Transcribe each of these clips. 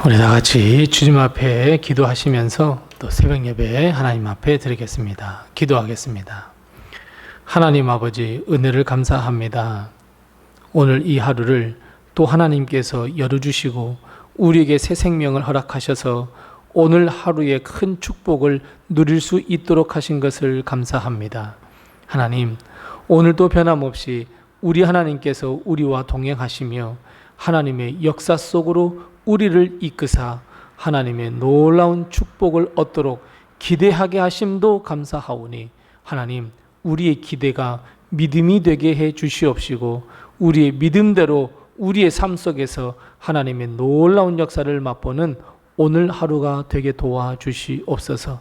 우리 다 같이 주님 앞에 기도하시면서 또 새벽 예배 하나님 앞에 드리겠습니다. 기도하겠습니다. 하나님 아버지, 은혜를 감사합니다. 오늘 이 하루를 또 하나님께서 열어주시고 우리에게 새 생명을 허락하셔서 오늘 하루의 큰 축복을 누릴 수 있도록 하신 것을 감사합니다. 하나님, 오늘도 변함없이 우리 하나님께서 우리와 동행하시며 하나님의 역사 속으로 우리를 이끄사 하나님의 놀라운 축복을 얻도록 기대하게 하심도 감사하오니, 하나님, 우리의 기대가 믿음이 되게 해 주시옵시고 우리의 믿음대로 우리의 삶 속에서 하나님의 놀라운 역사를 맛보는 오늘 하루가 되게 도와주시옵소서.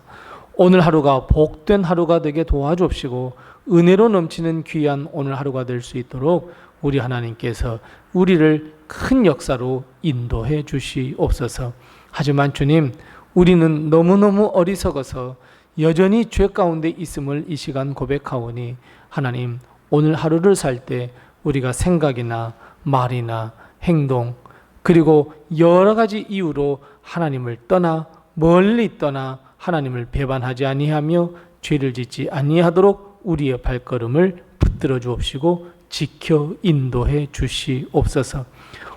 오늘 하루가 복된 하루가 되게 도와주옵시고 은혜로 넘치는 귀한 오늘 하루가 될 수 있도록 우리 하나님께서 우리를 큰 역사로 인도해 주시옵소서. 하지만 주님, 우리는 너무너무 어리석어서 여전히 죄 가운데 있음을 이 시간 고백하오니, 하나님, 오늘 하루를 살 때 우리가 생각이나 말이나 행동 그리고 여러 가지 이유로 하나님을 떠나 멀리 떠나 하나님을 배반하지 아니하며 죄를 짓지 아니하도록 우리의 발걸음을 붙들어 주옵시고 지켜 인도해 주시옵소서.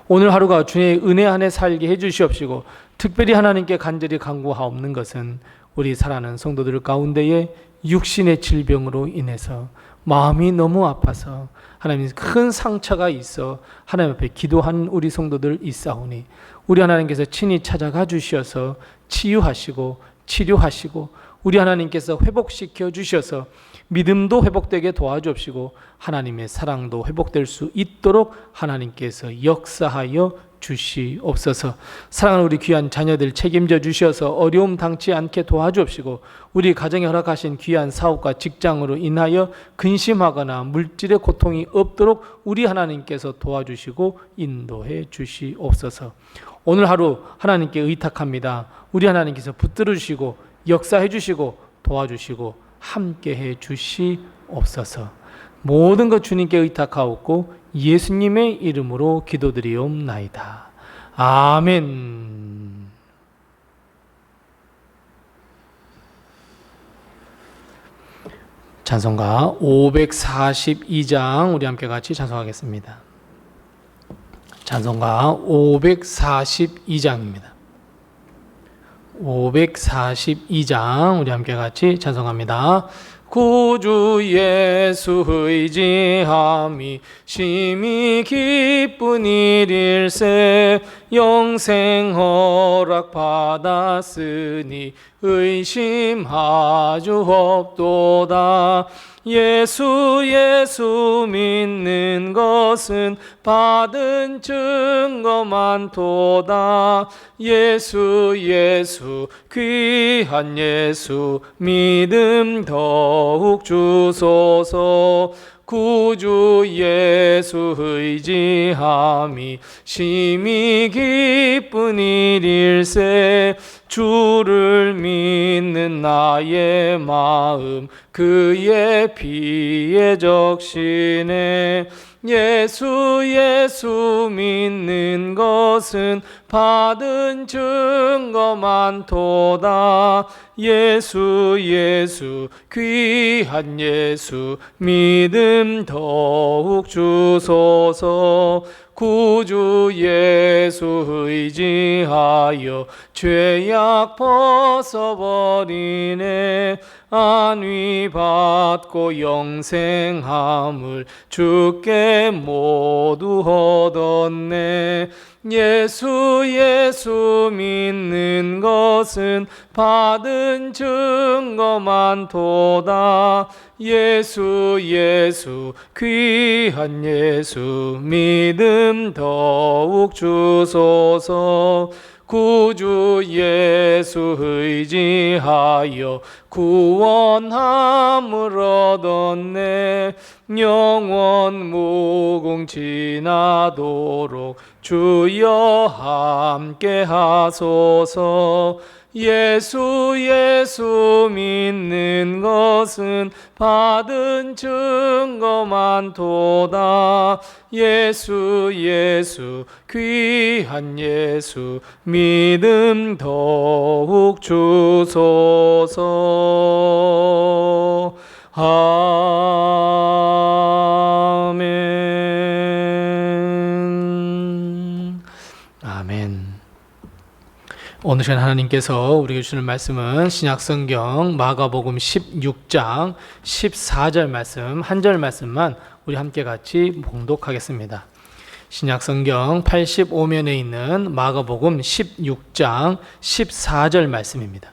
오늘 하루가 주의 은혜 안에 살게 해 주시옵시고, 특별히 하나님께 간절히 간구하옵는 것은 우리 사랑하는 성도들 가운데에 육신의 질병으로 인해서 마음이 너무 아파서 하나님 큰 상처가 있어 하나님 앞에 기도하는 우리 성도들 있사오니, 우리 하나님께서 친히 찾아가 주셔서 치유하시고 치료하시고 우리 하나님께서 회복시켜 주셔서 믿음도 회복되게 도와주옵시고 하나님의 사랑도 회복될 수 있도록 하나님께서 역사하여 주시옵소서. 사랑하는 우리 귀한 자녀들 책임져 주셔서 어려움 당치 않게 도와주옵시고 우리 가정에 허락하신 귀한 사업과 직장으로 인하여 근심하거나 물질의 고통이 없도록 우리 하나님께서 도와주시고 인도해 주시옵소서. 오늘 하루 하나님께 의탁합니다. 우리 하나님께서 붙들어 주시고 역사해 주시고 도와주시고 함께해 주시옵소서. 모든 것 주님께 의탁하옵고 예수님의 이름으로 기도드리옵나이다. 아멘. 찬송가 542장 우리 함께 같이 찬송하겠습니다. 찬송가 542장입니다. 542장 우리 함께 같이 찬송합니다. 구주 예수 의지함이 심히 기쁜 일일세, 영생 허락 받았으니 의심하주옵도다. 예수 믿는 것은 받은 증거 많도다. 예수 귀한 예수 믿음 더욱 주소서. 구주 예수 의지함이 심히 기쁜 일일세, 주를 믿는 나의 마음 그의 피에 적시네. 예수 믿는 것은 받은 증거 많도다. 예수 귀한 예수 믿음 더욱 주소서. 구주 예수 의지하여 죄악 벗어버리네. 안위 받고 영생함을 주께 모두 얻었네. 예수 믿는 것은 받은 증거 많도다. 예수 귀한 예수 믿음 더욱 주소서. 구주 예수 의지하여 구원함을 얻었네. 영원 무궁 지나도록 주여 함께 하소서. 예수 예수 믿는 것은 받은 증거만 도다. 예수 예수 귀한 예수 믿음 더욱 주소서. 아멘. 아멘. 오늘 시간 하나님께서 우리에게 주시는 말씀은 신약성경 마가복음 16장 14절 말씀, 한 절 말씀만 우리 함께 같이 봉독하겠습니다. 신약성경 85면에 있는 마가복음 16장 14절 말씀입니다.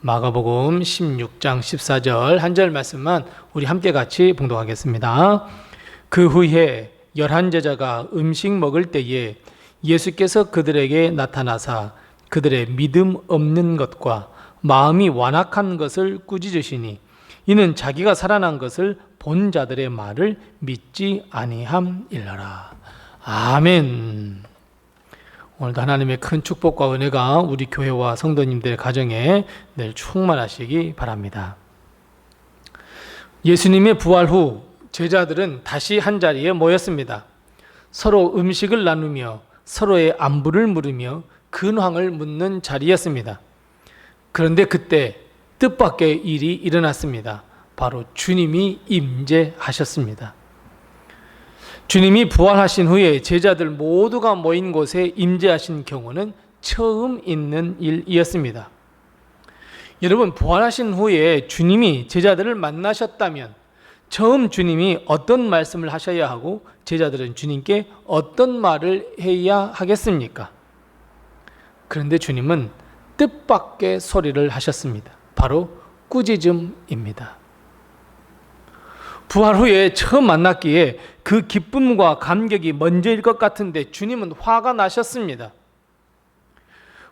마가복음 16장 14절 한 절 말씀만 우리 함께 같이 봉독하겠습니다. 그 후에 11제자가 음식 먹을 때에 예수께서 그들에게 나타나사 그들의 믿음 없는 것과 마음이 완악한 것을 꾸짖으시니 이는 자기가 살아난 것을 본 자들의 말을 믿지 아니함일러라. 아멘. 오늘도 하나님의 큰 축복과 은혜가 우리 교회와 성도님들 가정에 늘 충만하시기 바랍니다. 예수님의 부활 후 제자들은 다시 한자리에 모였습니다. 서로 음식을 나누며 서로의 안부를 물으며 근황을 묻는 자리였습니다. 그런데 그때 뜻밖의 일이 일어났습니다. 바로 주님이 임재하셨습니다. 주님이 부활하신 후에 제자들 모두가 모인 곳에 임재하신 경우는 처음 있는 일이었습니다. 여러분, 부활하신 후에 주님이 제자들을 만나셨다면 처음 주님이 어떤 말씀을 하셔야 하고 제자들은 주님께 어떤 말을 해야 하겠습니까? 그런데 주님은 뜻밖의 소리를 하셨습니다. 바로 꾸짖음입니다. 부활 후에 처음 만났기에 그 기쁨과 감격이 먼저일 것 같은데 주님은 화가 나셨습니다.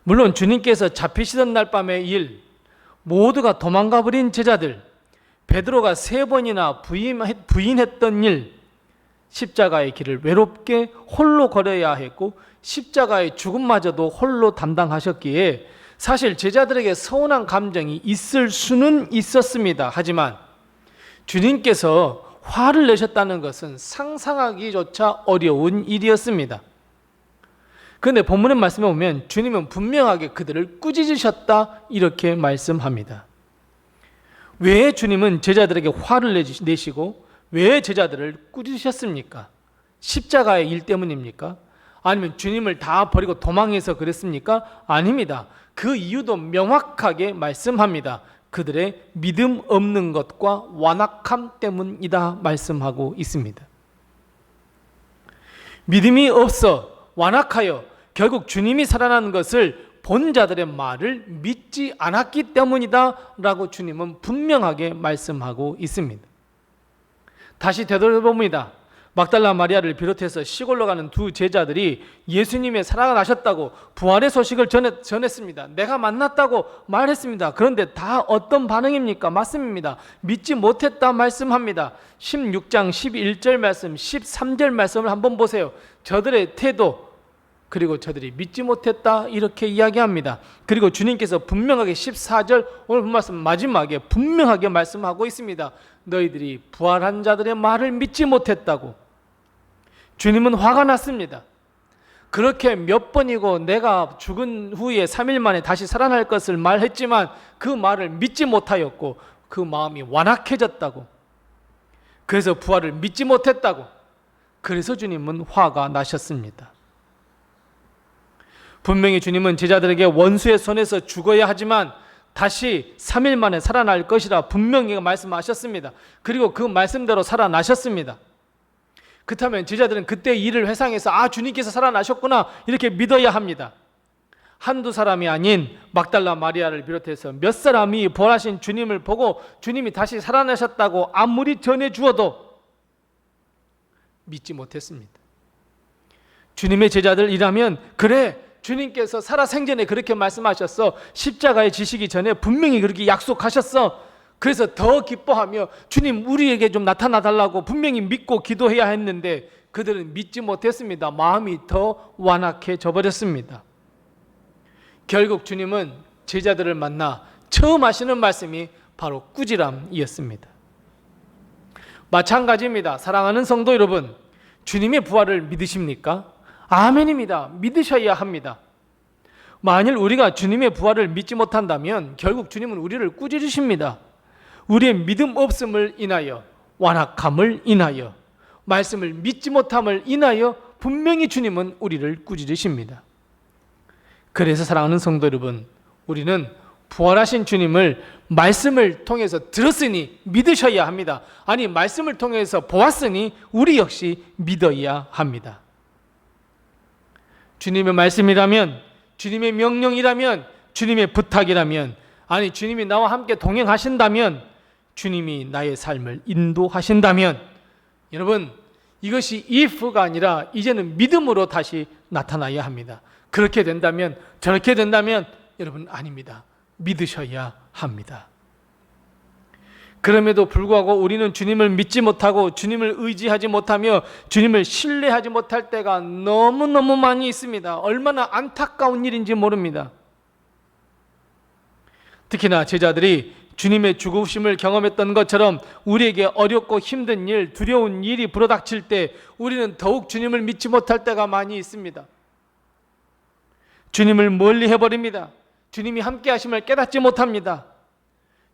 물론 주님께서 잡히시던 날 밤의 일, 모두가 도망가 버린 제자들, 베드로가 3번이나 부인했던 일, 십자가의 길을 외롭게 홀로 걸어야 했고 십자가의 죽음마저도 홀로 담당하셨기에 사실 제자들에게 서운한 감정이 있을 수는 있었습니다. 하지만 주님께서 화를 내셨다는 것은 상상하기조차 어려운 일이었습니다. 그런데 본문의 말씀에 보면 주님은 분명하게 그들을 꾸짖으셨다 이렇게 말씀합니다. 왜 주님은 제자들에게 화를 내시고 왜 제자들을 꾸짖으셨습니까? 십자가의 일 때문입니까? 아니면 주님을 다 버리고 도망해서 그랬습니까? 아닙니다. 그 이유도 명확하게 말씀합니다. 그들의 믿음 없는 것과 완악함 때문이다 말씀하고 있습니다. 믿음이 없어 완악하여 결국 주님이 살아난 것을 본 자들의 말을 믿지 않았기 때문이다 라고 주님은 분명하게 말씀하고 있습니다. 다시 되돌아봅니다. 막달라 마리아를 비롯해서 시골로 가는 두 제자들이 예수님의 살아나셨다고 부활의 소식을 전했습니다. 내가 만났다고 말했습니다. 그런데 다 어떤 반응입니까? 맞습니다. 믿지 못했다 말씀합니다. 16장 11절 말씀, 13절 말씀을 한번 보세요. 저들의 태도, 그리고 저들이 믿지 못했다 이렇게 이야기합니다. 그리고 주님께서 분명하게 14절 오늘 본 말씀 마지막에 분명하게 말씀하고 있습니다. 너희들이 부활한 자들의 말을 믿지 못했다고. 주님은 화가 났습니다. 그렇게 몇 번이고 내가 죽은 후에 3일 만에 다시 살아날 것을 말했지만 그 말을 믿지 못하였고 그 마음이 완악해졌다고. 그래서 부활을 믿지 못했다고. 그래서 주님은 화가 나셨습니다. 분명히 주님은 제자들에게 원수의 손에서 죽어야 하지만 다시 3일 만에 살아날 것이라 분명히 말씀하셨습니다. 그리고 그 말씀대로 살아나셨습니다. 그렇다면 제자들은 그때 일을 회상해서 주님께서 살아나셨구나 이렇게 믿어야 합니다. 한두 사람이 아닌 막달라 마리아를 비롯해서 몇 사람이 부활하신 주님을 보고 주님이 다시 살아나셨다고 아무리 전해주어도 믿지 못했습니다. 주님의 제자들이라면 그래 주님께서 살아생전에 그렇게 말씀하셨어. 십자가에 지시기 전에 분명히 그렇게 약속하셨어. 그래서 더 기뻐하며 주님 우리에게 좀 나타나 달라고 분명히 믿고 기도해야 했는데 그들은 믿지 못했습니다. 마음이 더 완악해져 버렸습니다. 결국 주님은 제자들을 만나 처음 하시는 말씀이 바로 꾸지람이었습니다. 마찬가지입니다. 사랑하는 성도 여러분, 주님의 부활을 믿으십니까? 아멘입니다. 믿으셔야 합니다. 만일 우리가 주님의 부활을 믿지 못한다면 결국 주님은 우리를 꾸짖으십니다. 우리의 믿음 없음을 인하여, 완악함을 인하여, 말씀을 믿지 못함을 인하여 분명히 주님은 우리를 꾸짖으십니다. 그래서 사랑하는 성도 여러분, 우리는 부활하신 주님을 말씀을 통해서 들었으니 믿으셔야 합니다. 아니, 말씀을 통해서 보았으니 우리 역시 믿어야 합니다. 주님의 말씀이라면, 주님의 명령이라면, 주님의 부탁이라면, 아니 주님이 나와 함께 동행하신다면, 주님이 나의 삶을 인도하신다면, 여러분, 이것이 if가 아니라 이제는 믿음으로 다시 나타나야 합니다. 그렇게 된다면, 저렇게 된다면 여러분, 아닙니다. 믿으셔야 합니다. 그럼에도 불구하고 우리는 주님을 믿지 못하고 주님을 의지하지 못하며 주님을 신뢰하지 못할 때가 너무너무 많이 있습니다. 얼마나 안타까운 일인지 모릅니다. 특히나 제자들이 주님의 죽으심을 경험했던 것처럼 우리에게 어렵고 힘든 일, 두려운 일이 불어닥칠 때 우리는 더욱 주님을 믿지 못할 때가 많이 있습니다. 주님을 멀리 해버립니다. 주님이 함께 하심을 깨닫지 못합니다.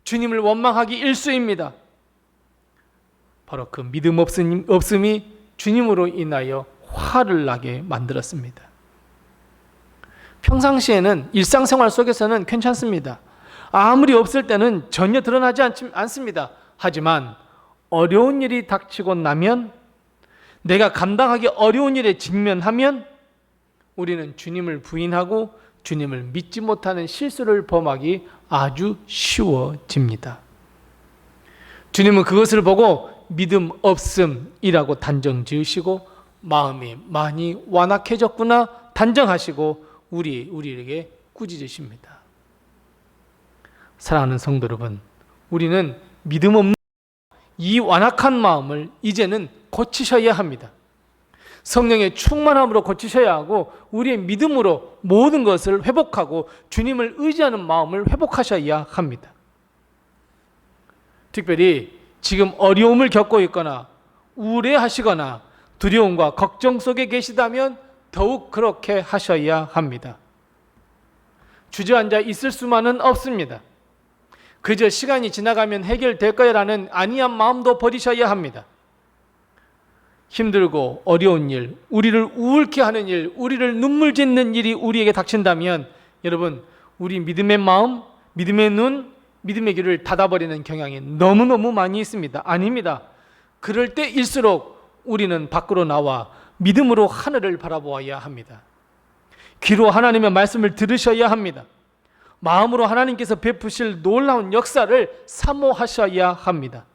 주님을 원망하기 일쑤입니다. 바로 그 믿음 없음이 주님으로 인하여 화를 나게 만들었습니다. 평상시에는 일상생활 속에서는 괜찮습니다. 아무리 없을 때는 전혀 드러나지 않습니다. 하지만 어려운 일이 닥치고 나면, 내가 감당하기 어려운 일에 직면하면 우리는 주님을 부인하고 주님을 믿지 못하는 실수를 범하기 아주 쉬워집니다. 주님은 그것을 보고 믿음 없음이라고 단정 지으시고 마음이 많이 완악해졌구나 단정하시고 우리에게 꾸짖으십니다. 사랑하는 성도 여러분, 우리는 믿음 없는 이 완악한 마음을 이제는 고치셔야 합니다. 성령의 충만함으로 고치셔야 하고 우리의 믿음으로 모든 것을 회복하고 주님을 의지하는 마음을 회복하셔야 합니다. 특별히 지금 어려움을 겪고 있거나 우울해하시거나 두려움과 걱정 속에 계시다면 더욱 그렇게 하셔야 합니다. 주저앉아 있을 수만은 없습니다. 그저 시간이 지나가면 해결될 거야라는 안이한 마음도 버리셔야 합니다. 힘들고 어려운 일, 우리를 우울케 하는 일, 우리를 눈물 짓는 일이 우리에게 닥친다면 여러분, 우리 믿음의 마음, 믿음의 눈, 믿음의 귀를 닫아버리는 경향이 너무너무 많이 있습니다. 아닙니다. 그럴 때일수록 우리는 밖으로 나와 믿음으로 하늘을 바라보아야 합니다. 귀로 하나님의 말씀을 들으셔야 합니다. 마음으로 하나님께서 베푸실 놀라운 역사를 사모하셔야 합니다.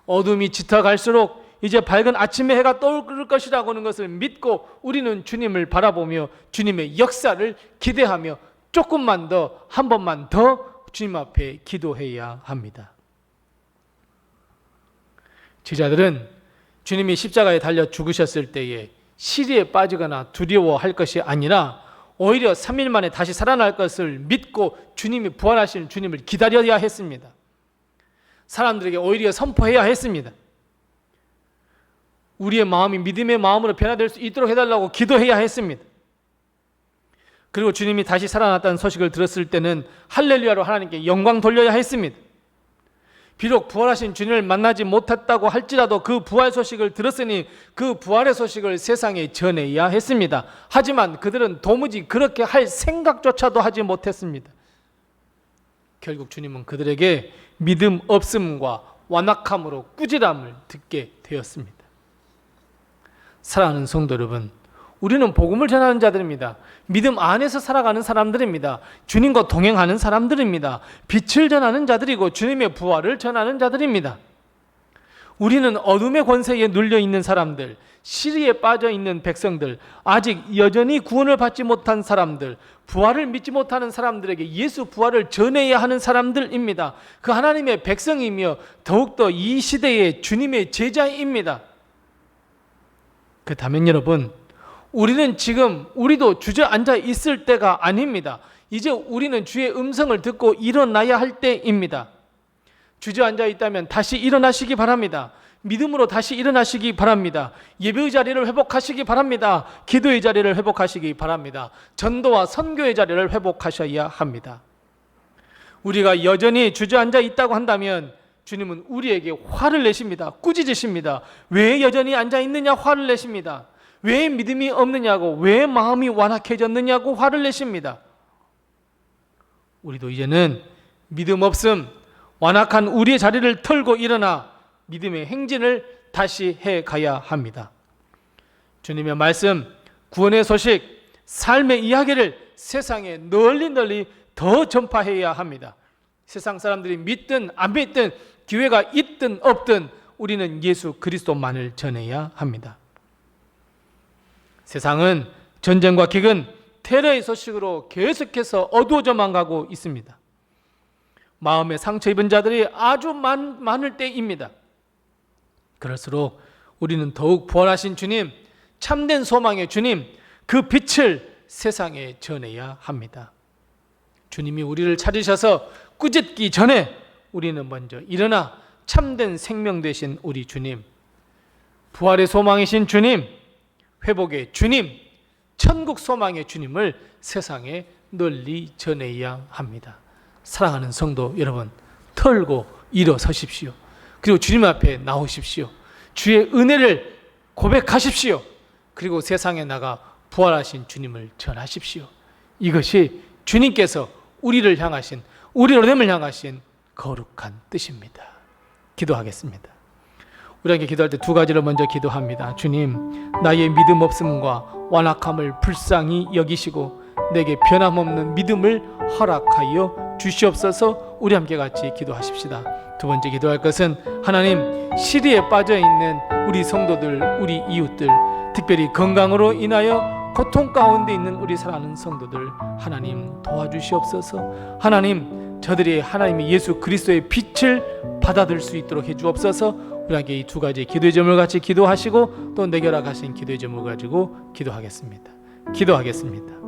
어둠이 짙어갈수록 이제 밝은 아침의 해가 떠오를 것이라고 하는 것을 믿고 우리는 주님을 바라보며 주님의 역사를 기대하며 조금만 더, 한 번만 더 주님 앞에 기도해야 합니다. 제자들은 주님이 십자가에 달려 죽으셨을 때에 시리에 빠지거나 두려워할 것이 아니라 오히려 3일 만에 다시 살아날 것을 믿고 주님이 부활하신 주님을 기다려야 했습니다. 사람들에게 오히려 선포해야 했습니다. 우리의 마음이 믿음의 마음으로 변화될 수 있도록 해달라고 기도해야 했습니다. 그리고 주님이 다시 살아났다는 소식을 들었을 때는 할렐루야로 하나님께 영광 돌려야 했습니다. 비록 부활하신 주님을 만나지 못했다고 할지라도 그 부활 소식을 들었으니 그 부활의 소식을 세상에 전해야 했습니다. 하지만 그들은 도무지 그렇게 할 생각조차도 하지 못했습니다. 결국 주님은 그들에게 믿음 없음과 완악함으로 꾸지람을 듣게 되었습니다. 사랑하는 성도 여러분, 우리는 복음을 전하는 자들입니다. 믿음 안에서 살아가는 사람들입니다. 주님과 동행하는 사람들입니다. 빛을 전하는 자들이고 주님의 부활을 전하는 자들입니다. 우리는 어둠의 권세에 눌려있는 사람들, 시리에 빠져있는 백성들, 아직 여전히 구원을 받지 못한 사람들, 부활을 믿지 못하는 사람들에게 예수 부활을 전해야 하는 사람들입니다. 그 하나님의 백성이며 더욱더 이 시대의 주님의 제자입니다. 그렇다면 여러분, 우리는 지금 우리도 주저앉아 있을 때가 아닙니다. 이제 우리는 주의 음성을 듣고 일어나야 할 때입니다. 주저앉아 있다면 다시 일어나시기 바랍니다. 믿음으로 다시 일어나시기 바랍니다. 예배의 자리를 회복하시기 바랍니다. 기도의 자리를 회복하시기 바랍니다. 전도와 선교의 자리를 회복하셔야 합니다. 우리가 여전히 주저앉아 있다고 한다면 주님은 우리에게 화를 내십니다. 꾸짖으십니다. 왜 여전히 앉아 있느냐 화를 내십니다. 왜 믿음이 없느냐고, 왜 마음이 완악해졌느냐고 화를 내십니다. 우리도 이제는 믿음 없음, 완악한 우리의 자리를 털고 일어나 믿음의 행진을 다시 해 가야 합니다. 주님의 말씀, 구원의 소식, 삶의 이야기를 세상에 널리 더 전파해야 합니다. 세상 사람들이 믿든 안 믿든 기회가 있든 없든 우리는 예수 그리스도만을 전해야 합니다. 세상은 전쟁과 기근, 테러의 소식으로 계속해서 어두워져만 가고 있습니다. 마음에 상처 입은 자들이 아주 많을 때입니다. 그럴수록 우리는 더욱 부활하신 주님, 참된 소망의 주님, 그 빛을 세상에 전해야 합니다. 주님이 우리를 찾으셔서 꾸짖기 전에 우리는 먼저 일어나 참된 생명 되신 우리 주님, 부활의 소망이신 주님, 회복의 주님, 천국 소망의 주님을 세상에 널리 전해야 합니다. 사랑하는 성도 여러분, 털고 일어서십시오. 그리고 주님 앞에 나오십시오. 주의 은혜를 고백하십시오. 그리고 세상에 나가 부활하신 주님을 전하십시오. 이것이 주님께서 우리를 향하신, 우리 로뎀을 향하신 거룩한 뜻입니다. 기도하겠습니다. 우리 함께 기도할 때 두 가지를 먼저 기도합니다. 주님, 나의 믿음 없음과 완악함을 불쌍히 여기시고 내게 변함없는 믿음을 허락하여 주시옵소서. 우리 함께 같이 기도하십시다. 두 번째 기도할 것은 하나님, 시리에 빠져있는 우리 성도들, 우리 이웃들, 특별히 건강으로 인하여 고통 가운데 있는 우리 사랑하는 성도들 하나님 도와주시옵소서. 하나님, 저들이 하나님의 예수 그리스도의 빛을 받아들일 수 있도록 해주옵소서. 우리에게 이 두 가지 기도의 제목을 같이 기도하시고 또 내게 허락하신 기도의 제목을 가지고 기도하겠습니다. 기도하겠습니다.